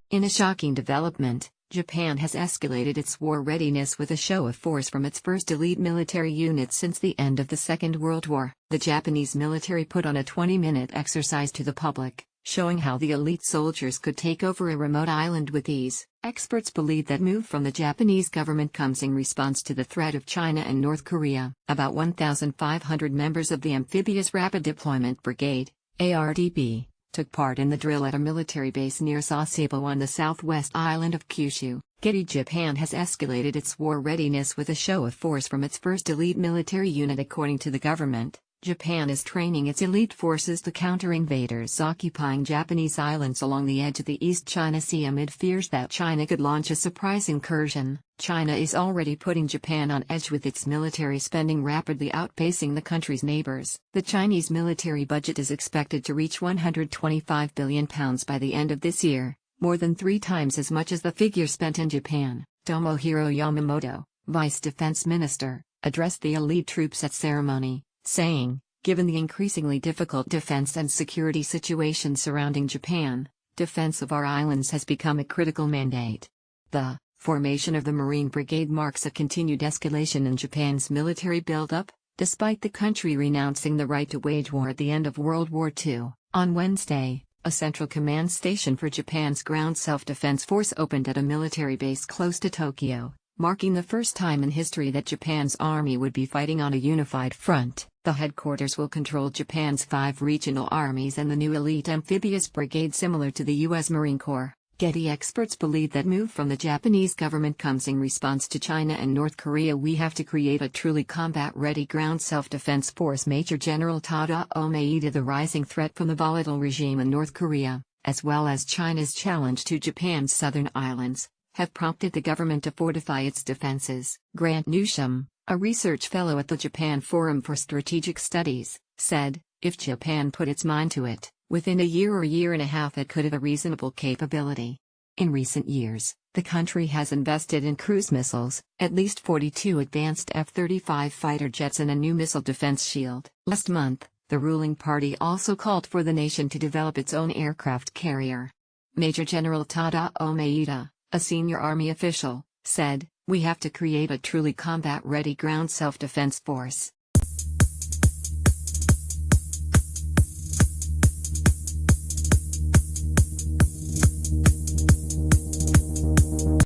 In a shocking development, Japan has escalated its war readiness with a show of force from its first elite military unit since the end of the Second World War. The Japanese military put on a 20-minute exercise to the public, showing how the elite soldiers could take over a remote island with ease. Experts believe that move from the Japanese government comes in response to the threat of China and North Korea. About 1,500 members of the Amphibious Rapid Deployment Brigade, ARDB, took part in the drill at a military base near Sasebo on the southwest island of Kyushu. Getty. Japan has escalated its war readiness with a show of force from its first elite military unit. According to the government, Japan is training its elite forces to counter invaders occupying Japanese islands along the edge of the East China Sea amid fears that China could launch a surprise incursion. China is already putting Japan on edge with its military spending rapidly outpacing the country's neighbors. The Chinese military budget is expected to reach £125 billion by the end of this year, more than 3 times as much as the figure spent in Japan. Tomohiro Yamamoto, Vice Defense Minister, addressed the elite troops at ceremony, saying, "Given the increasingly difficult defense and security situation surrounding Japan, defense of our islands has become a critical mandate." The formation of the Marine Brigade marks a continued escalation in Japan's military buildup, despite the country renouncing the right to wage war at the end of World War II. On Wednesday, a central command station for Japan's ground self-defense force opened at a military base close to Tokyo, marking the first time in history that Japan's army would be fighting on a unified front. The headquarters will control Japan's 5 regional armies and the new elite amphibious brigade similar to the U.S. Marine Corps. Getty. Experts believe that move from the Japanese government comes in response to China and North Korea. We have to create a truly combat-ready ground self-defense force. Major General Tadao Maeda. The rising threat from the volatile regime in North Korea, as well as China's challenge to Japan's southern islands, have prompted the government to fortify its defenses. Grant Newsham, a research fellow at the Japan Forum for Strategic Studies, said, "If Japan put its mind to it, within a year or year and a half it could have a reasonable capability." In recent years, the country has invested in cruise missiles, at least 42 advanced F-35 fighter jets and a new missile defense shield. Last month, the ruling party also called for the nation to develop its own aircraft carrier. Major General Tadao Maeda, a senior army official, said, "We have to create a truly combat-ready ground self-defense force."